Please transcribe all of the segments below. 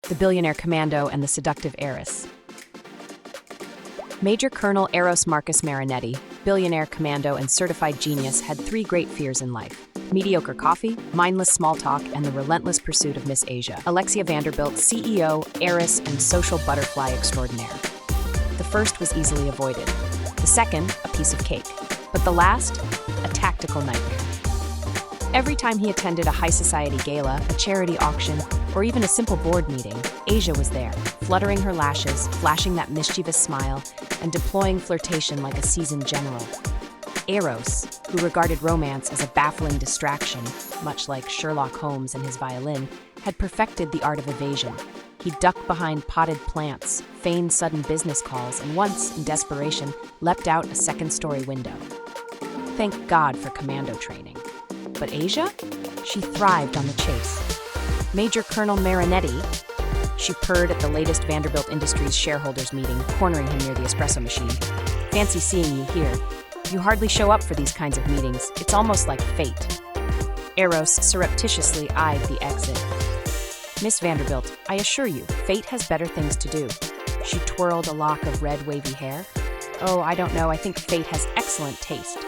the Billionaire Commando, and the Seductive Heiress. Major Colonel Eros Marinetti, Billionaire Commando and certified genius, had three great fears in life: mediocre coffee, mindless small talk, and the relentless pursuit of Miss Asia Vanderbilt, CEO, heiress, and social butterfly extraordinaire. The first was easily avoided. The second, a piece of cake. But the last, a tactical nightmare. Every time he attended a high society gala, a charity auction, or even a simple board meeting, Asia was there, fluttering her lashes, flashing that mischievous smile, and deploying flirtation like a seasoned general. Eros, who regarded romance as a baffling distraction, much like Sherlock Holmes and his violin, had perfected the art of evasion. He ducked behind potted plants, feigned sudden business calls, and once, in desperation, leapt out a second-story window. Thank God for commando training. But Asia? She thrived on the chase. Major Colonel Marinetti, she purred at the latest Vanderbilt Industries shareholders meeting, cornering him near the espresso machine. Fancy seeing you here. You hardly show up for these kinds of meetings. It's almost like fate. Eros surreptitiously eyed the exit. Miss Vanderbilt, I assure you, fate has better things to do. She twirled a lock of red wavy hair. Oh, I don't know, I think fate has excellent taste.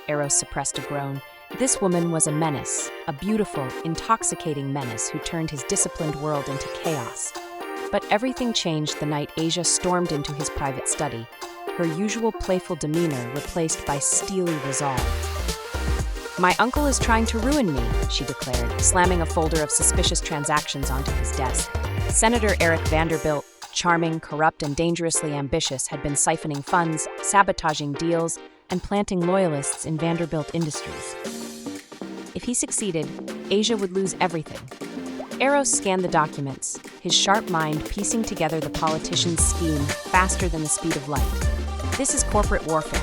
Eros suppressed a groan. This woman was a menace, a beautiful, intoxicating menace who turned his disciplined world into chaos. But everything changed the night Asia stormed into his private study, her usual playful demeanor replaced by steely resolve. My uncle is trying to ruin me, she declared, slamming a folder of suspicious transactions onto his desk. Senator Eric Vanderbilt, charming, corrupt, and dangerously ambitious, had been siphoning funds, sabotaging deals, and planting loyalists in Vanderbilt Industries. If he succeeded, Asia would lose everything. Eros scanned the documents, his sharp mind piecing together the politician's scheme faster than the speed of light. This is corporate warfare,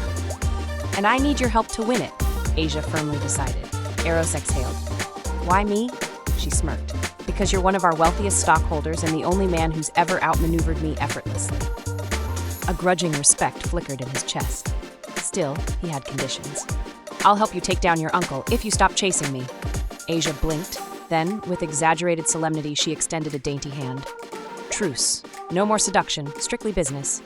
and I need your help to win it, Asia firmly decided. Eros exhaled. Why me? She smirked. Because you're one of our wealthiest stockholders and the only man who's ever outmaneuvered me effortlessly. A grudging respect flickered in his chest. Still, he had conditions. I'll help you take down your uncle if you stop chasing me. Asia blinked. Then, with exaggerated solemnity, she extended a dainty hand. Truce. No more seduction. Strictly business.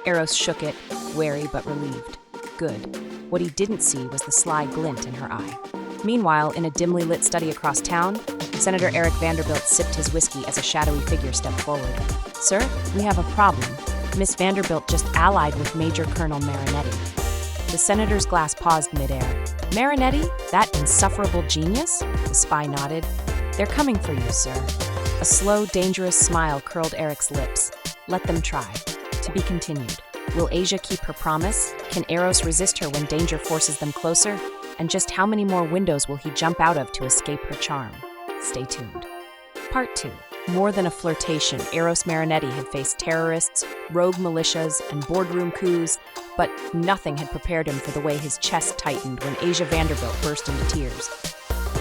Eros shook it, wary but relieved. Good. What he didn't see was the sly glint in her eye. Meanwhile, in a dimly lit study across town, Senator Eric Vanderbilt sipped his whiskey as a shadowy figure stepped forward. Sir, we have a problem. Miss Vanderbilt just allied with Major Colonel Marinetti. The senator's glass paused midair. Marinetti? That insufferable genius? The spy nodded. They're coming for you, sir. A slow, dangerous smile curled Eric's lips. Let them try. To be continued. Will Asia keep her promise? Can Eros resist her when danger forces them closer? And just how many more windows will he jump out of to escape her charm? Stay tuned. Part 2. More than a flirtation, Eros Marinetti had faced terrorists, rogue militias, and boardroom coups, but nothing had prepared him for the way his chest tightened when Asia Vanderbilt burst into tears.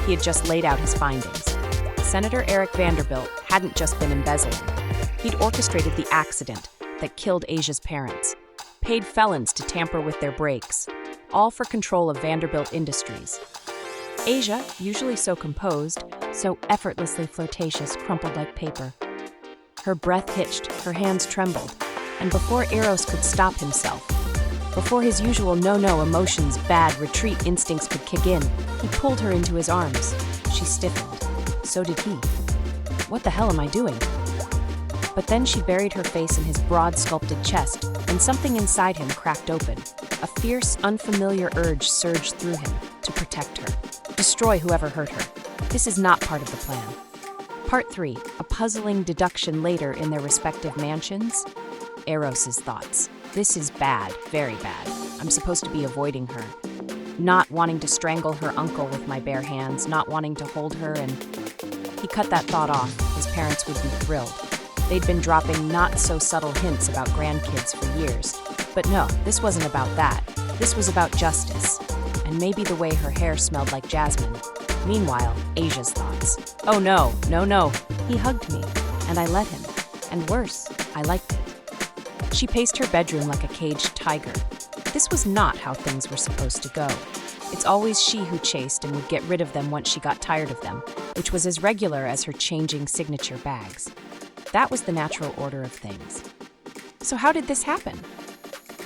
He had just laid out his findings. Senator Eric Vanderbilt hadn't just been embezzling. He'd orchestrated the accident that killed Asia's parents, paid felons to tamper with their brakes, all for control of Vanderbilt Industries. Asia, usually so composed, so effortlessly flirtatious, crumpled like paper. Her breath hitched, her hands trembled, and before Eros could stop himself, before his usual no-no emotions, bad retreat instincts could kick in, he pulled her into his arms. She stiffened. So did he. What the hell am I doing? But then she buried her face in his broad, sculpted chest, and something inside him cracked open. A fierce, unfamiliar urge surged through him to protect her, destroy whoever hurt her. This is not part of the plan. Part 3, a puzzling deduction later in their respective mansions. Eros's thoughts. This is bad, very bad. I'm supposed to be avoiding her. Not wanting to strangle her uncle with my bare hands, not wanting to hold her, and he cut that thought off. His parents would be thrilled. They'd been dropping not-so-subtle hints about grandkids for years. But no, this wasn't about that. This was about justice. And maybe the way her hair smelled like jasmine. Meanwhile, Asia's thoughts. Oh no, no, no. He hugged me, and I let him. And worse, I liked it. She paced her bedroom like a caged tiger. This was not how things were supposed to go. It's always she who chased and would get rid of them once she got tired of them, which was as regular as her changing signature bags. That was the natural order of things. So how did this happen?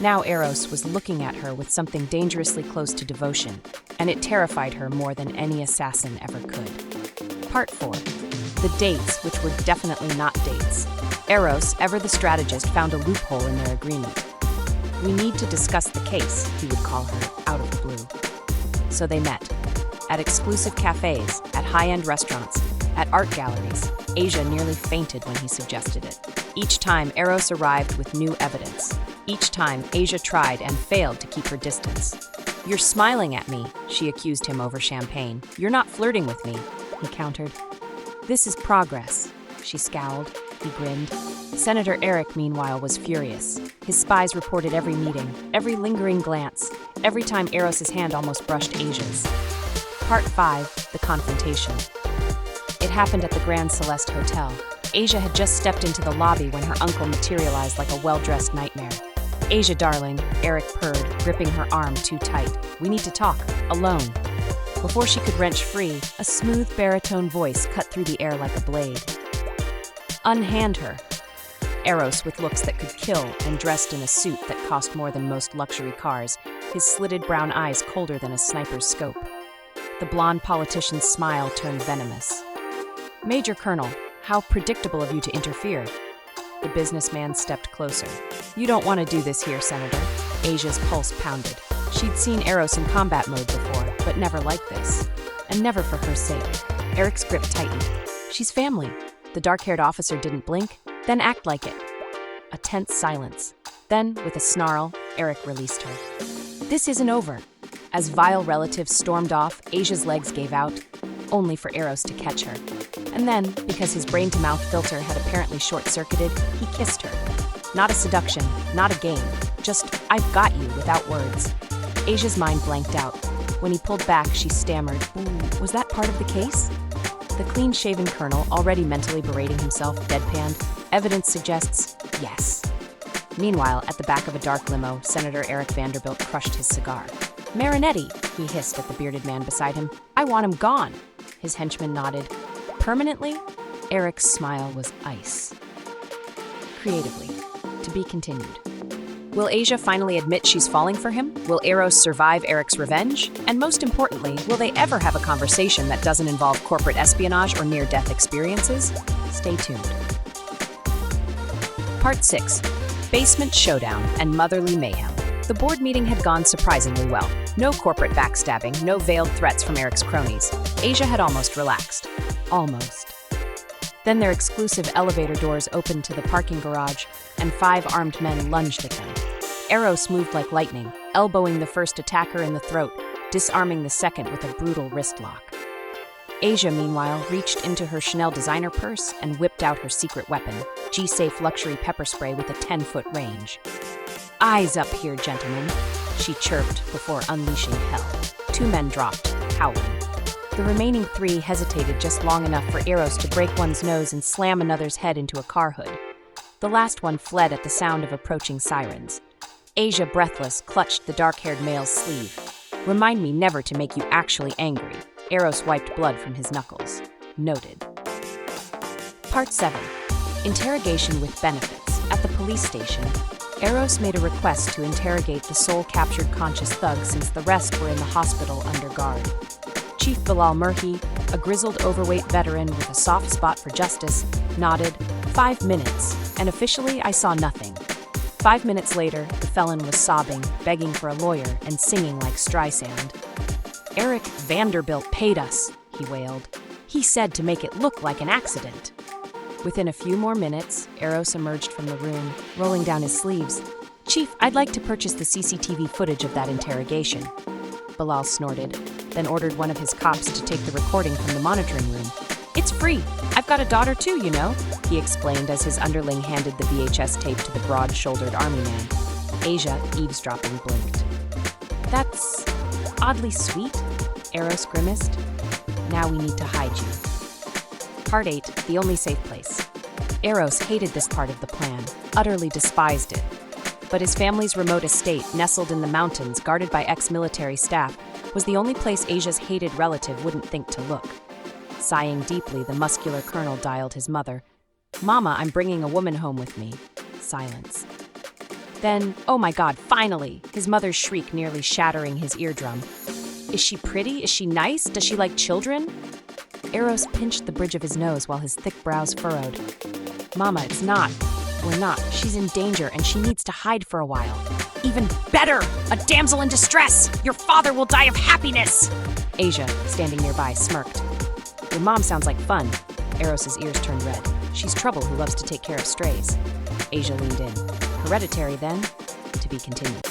Now Eros was looking at her with something dangerously close to devotion, and it terrified her more than any assassin ever could. Part 4. The dates, which were definitely not dates. Eros, ever the strategist, found a loophole in their agreement. "We need to discuss the case," he would call her, out of the blue. So they met. At exclusive cafes, at high-end restaurants, at art galleries. Asia nearly fainted when he suggested it. Each time, Eros arrived with new evidence. Each time, Asia tried and failed to keep her distance. "You're smiling at me," she accused him over champagne. "You're not flirting with me," he countered. "This is progress," she scowled. He grinned. Senator Eric, meanwhile, was furious. His spies reported every meeting, every lingering glance, every time Eros's hand almost brushed Asia's. Part 5. The confrontation. It happened at the Grand Celeste Hotel. Asia had just stepped into the lobby when her uncle materialized like a well-dressed nightmare. "Asia, darling," Eric purred, gripping her arm too tight. "We need to talk, alone." Before she could wrench free, a smooth baritone voice cut through the air like a blade. "Unhand her." Eros, with looks that could kill and dressed in a suit that cost more than most luxury cars, his slitted brown eyes colder than a sniper's scope. The blonde politician's smile turned venomous. "Major Colonel, how predictable of you to interfere." The businessman stepped closer. "You don't want to do this here, Senator." Asia's pulse pounded. She'd seen Eros in combat mode before, but never like this. And never for her sake. Eric's grip tightened. "She's family." The dark-haired officer didn't blink, then act like it. A tense silence. Then, with a snarl, Eric released her. "This isn't over." As vile relatives stormed off, Asia's legs gave out, only for Eros to catch her. And then, because his brain-to-mouth filter had apparently short-circuited, he kissed her. Not a seduction, not a game, just, "I've got you," without words. Asia's mind blanked out. When he pulled back, she stammered, "Ooh, was that part of the case?" The clean-shaven colonel, already mentally berating himself, deadpanned. "Evidence suggests, yes." Meanwhile, at the back of a dark limo, Senator Asia Vanderbilt crushed his cigar. "Marinetti," he hissed at the bearded man beside him. "I want him gone." His henchman nodded. "Permanently?" Eric's smile was ice. Creatively. To be continued. Will Asia finally admit she's falling for him? Will Eros survive Eric's revenge? And most importantly, will they ever have a conversation that doesn't involve corporate espionage or near-death experiences? Stay tuned. Part 6. Basement Showdown and Motherly Mayhem. The board meeting had gone surprisingly well. No corporate backstabbing, no veiled threats from Eric's cronies. Asia had almost relaxed. Almost. Then their exclusive elevator doors opened to the parking garage, and 5 armed men lunged at them. Eros moved like lightning, elbowing the first attacker in the throat, disarming the second with a brutal wrist lock. Asia, meanwhile, reached into her Chanel designer purse and whipped out her secret weapon, G-Safe luxury pepper spray with a 10-foot range. "Eyes up here, gentlemen," she chirped before unleashing hell. 2 men dropped, howling. The remaining 3 hesitated just long enough for Eros to break one's nose and slam another's head into a car hood. The last one fled at the sound of approaching sirens. Asia, breathless, clutched the dark-haired male's sleeve. "Remind me never to make you actually angry." Eros wiped blood from his knuckles. Noted. Part 7. Interrogation with benefits. At the police station, Eros made a request to interrogate the sole captured conscious thug since the rest were in the hospital under guard. Chief Bilal Murhi, a grizzled overweight veteran with a soft spot for justice, nodded. 5 minutes, and officially I saw nothing. 5 minutes later, the felon was sobbing, begging for a lawyer, and singing like Streisand. "Eric Vanderbilt paid us," he wailed. "He said to make it look like an accident." Within a few more minutes, Eros emerged from the room, rolling down his sleeves. "Chief, I'd like to purchase the CCTV footage of that interrogation." Bilal snorted, then ordered one of his cops to take the recording from the monitoring room. "It's free. I've got a daughter too, you know," he explained as his underling handed the VHS tape to the broad-shouldered army man. Asia, eavesdropping, blinked. "That's oddly sweet," Eros grimaced. "Now we need to hide you." Part 8. The only safe place. Eros hated this part of the plan, utterly despised it. But his family's remote estate, nestled in the mountains, guarded by ex-military staff, was the only place Asia's hated relative wouldn't think to look. Sighing deeply, the muscular colonel dialed his mother. Mama, I'm bringing a woman home with me. Silence. Then, oh my God, finally! His mother's shriek nearly shattering his eardrum. Is she pretty? Is she nice? Does she like children? Eros pinched the bridge of his nose while his thick brows furrowed. Mama, it's not. We're not. She's in danger and she needs to hide for a while. Even better! A damsel in distress! Your father will die of happiness! Asia, standing nearby, smirked. Your mom sounds like fun. Eros's ears turned red. She's trouble who loves to take care of strays. Asia leaned in. Hereditary, then? To be continued.